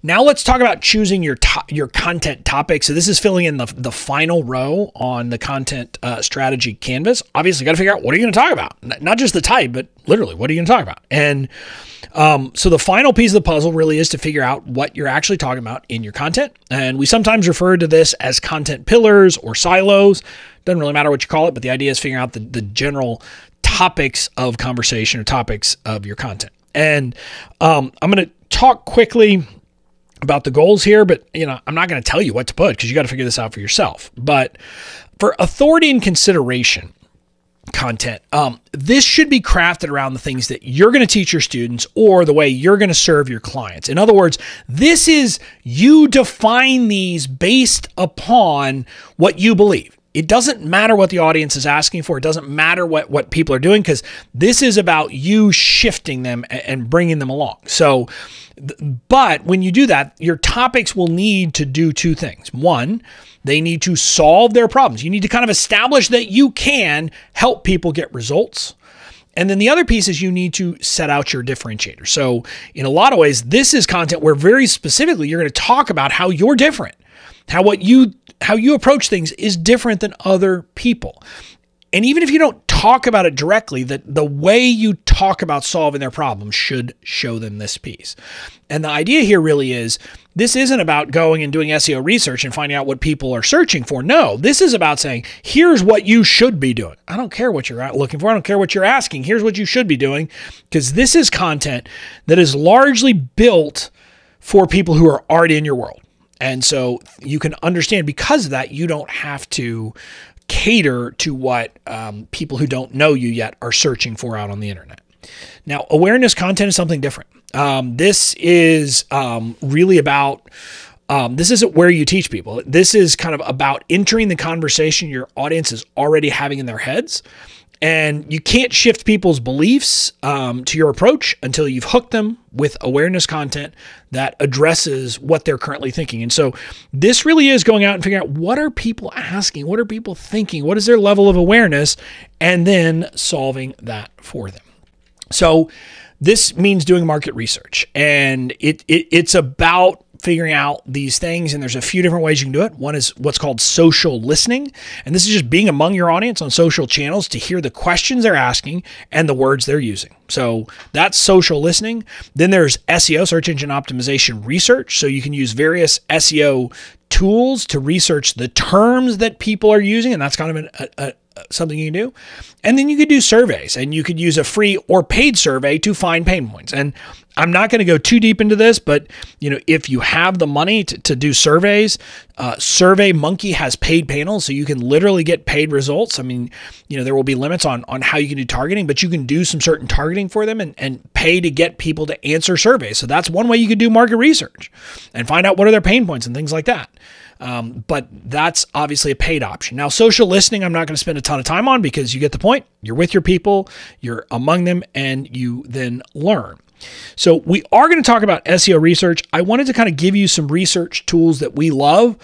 Now let's talk about choosing your content topic. So this is filling in the final row on the content strategy canvas. Obviously, got to figure out what are you going to talk about? Not just the type, but literally, what are you going to talk about? And so the final piece of the puzzle really is to figure out what you're actually talking about in your content. And we sometimes refer to this as content pillars or silos. Doesn't really matter what you call it, but the idea is figuring out the general topics of conversation or topics of your content. And I'm going to talk quickly about the goals here, but I'm not going to tell you what to put because you got to figure this out for yourself. But for authority and consideration content, this should be crafted around the things that you're going to teach your students or the way you're going to serve your clients. In other words, this is you define these based upon what you believe. It doesn't matter what the audience is asking for. It doesn't matter what people are doing, because this is about you shifting them and bringing them along. So, but when you do that, your topics will need to do two things. One, they need to solve their problems. You need to kind of establish that you can help people get results. And then the other piece is you need to set out your differentiator. So in a lot of ways, this is content where very specifically you're going to talk about how you're different, how you approach things is different than other people. And even if you don't talk about it directly, that the way you talk about solving their problems should show them this piece. And the idea here really is, this isn't about going and doing SEO research and finding out what people are searching for. No, this is about saying, here's what you should be doing. I don't care what you're looking for. I don't care what you're asking. Here's what you should be doing, because this is content that is largely built for people who are already in your world. And so you can understand, because of that, you don't have to cater to what people who don't know you yet are searching for out on the internet. Now, awareness content is something different. This is really about, this isn't where you teach people. This is kind of about entering the conversation your audience is already having in their heads. And you can't shift people's beliefs to your approach until you've hooked them with awareness content that addresses what they're currently thinking. And so this really is going out and figuring out, what are people asking? What are people thinking? What is their level of awareness? And then solving that for them. So this means doing market research, and it's about figuring out these things. And there's a few different ways you can do it. One is what's called social listening. And this is just being among your audience on social channels to hear the questions they're asking and the words they're using. So that's social listening. Then there's SEO, search engine optimization research. So you can use various SEO tools to research the terms that people are using. And that's kind of something you can do. And then you could do surveys, and you could use a free or paid survey to find pain points. And I'm not going to go too deep into this, but if you have the money to do surveys, SurveyMonkey has paid panels, so you can literally get paid results. I mean, there will be limits on how you can do targeting, but you can do some certain targeting for them and pay to get people to answer surveys. So that's one way you could do market research and find out what are their pain points and things like that. But that's obviously a paid option. Now, social listening, I'm not going to spend a ton of time on, because you get the point. You're with your people, you're among them, and you then learn. So we are going to talk about SEO research. I wanted to kind of give you some research tools that we love.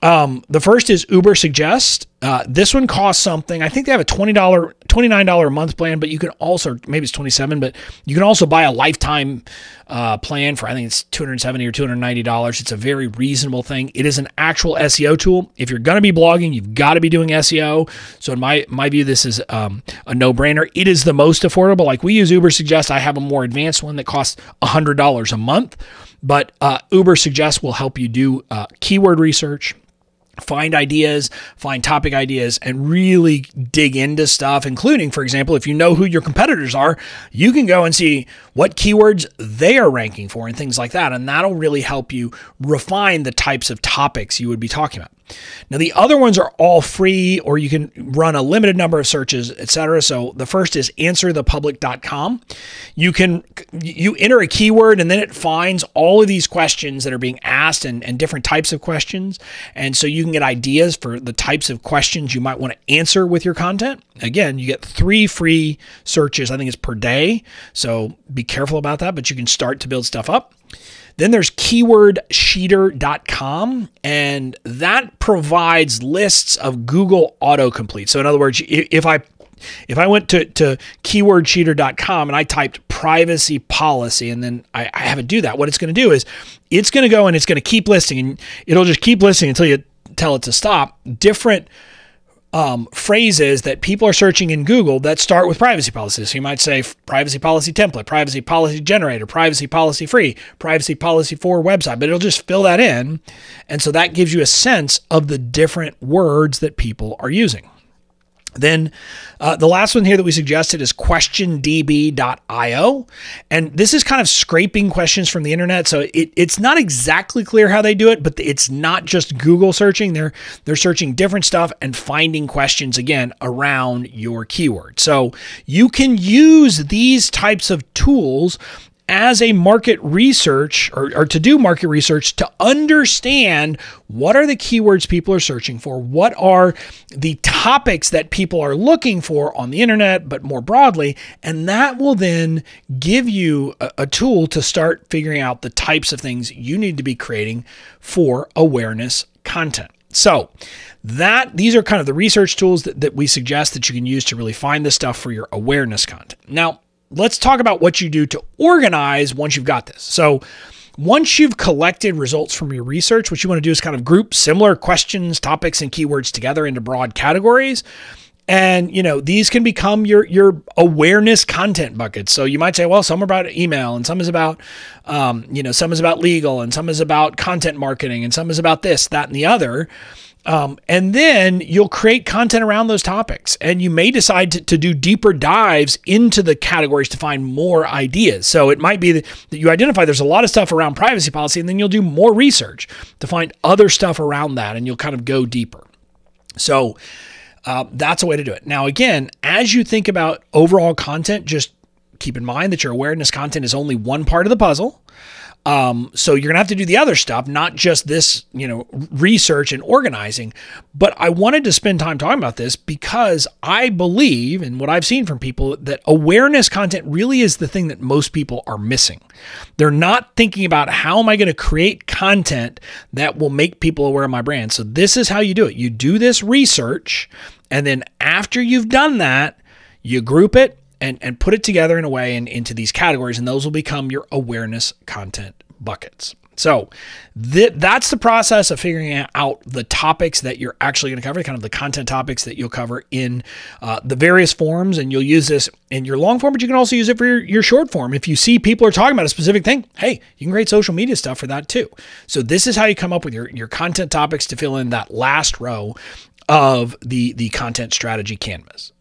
The first is Uber Suggest. This one costs something. I think they have a $29 a month plan, but you can also, maybe it's $27, but you can also buy a lifetime plan for, I think it's $270 or $290. It's a very reasonable thing. It is an actual SEO tool. If you're going to be blogging, you've got to be doing SEO. So in my view, this is a no-brainer. It is the most affordable. Like, we use Uber Suggest. I have a more advanced one that costs $100 a month, but Uber Suggest will help you do keyword research, find ideas, find topic ideas, and really dig into stuff, including, for example, if you know who your competitors are, you can go and see what keywords they are ranking for and things like that. And that'll really help you refine the types of topics you would be talking about. Now, the other ones are all free, or you can run a limited number of searches, etc. So the first is answerthepublic.com. You enter a keyword, and then it finds all of these questions that are being asked and different types of questions. And so you can get ideas for the types of questions you might want to answer with your content. Again, you get 3 free searches, I think it's per day. So be careful about that, but you can start to build stuff up. Then there's keywordsheeter.com, and that provides lists of Google autocomplete. So in other words, if I if I went to keywordcheater.com and I typed privacy policy and then I have it do that, what it's going to do is it's going to go and it's going to keep listing, and it'll just keep listing until you tell it to stop different phrases that people are searching in Google that start with privacy policy. So you might say privacy policy template, privacy policy generator, privacy policy free, privacy policy for website, but it'll just fill that in. And so that gives you a sense of the different words that people are using. Then the last one here that we suggested is questiondb.io. And this is kind of scraping questions from the internet. So it's not exactly clear how they do it, but it's not just Google searching. They're searching different stuff and finding questions, again, around your keyword. So you can use these types of tools as a market research or to do market research to understand what are the keywords people are searching for, what are the topics that people are looking for on the internet, but more broadly, and that will then give you a tool to start figuring out the types of things you need to be creating for awareness content. So these are kind of the research tools that we suggest that you can use to really find this stuff for your awareness content. Now, let's talk about what you do to organize once you've got this. So once you've collected results from your research, what you want to do is kind of group similar questions, topics, and keywords together into broad categories. And, these can become your awareness content buckets. So you might say, well, some are about email and some is about, some is about legal and some is about content marketing and some is about this, that, and the other. And then you'll create content around those topics, and you may decide to do deeper dives into the categories to find more ideas. So it might be that you identify there's a lot of stuff around privacy policy, and then you'll do more research to find other stuff around that, and you'll kind of go deeper. So that's a way to do it. Now, again, as you think about overall content, just keep in mind that your awareness content is only one part of the puzzle. So you're gonna have to do the other stuff, not just this, research and organizing. But I wanted to spend time talking about this because I believe, and what I've seen from people, that awareness content really is the thing that most people are missing. They're not thinking about how am I going to create content that will make people aware of my brand. So this is how you do it. You do this research, and then after you've done that, you group it and put it together in a way and into these categories, and those will become your awareness content buckets. So that's the process of figuring out the topics that you're actually going to cover, kind of the content topics that you'll cover in the various forms. And you'll use this in your long form, but you can also use it for your short form. If you see people are talking about a specific thing, hey, you can create social media stuff for that too. So this is how you come up with your content topics to fill in that last row of the content strategy canvas.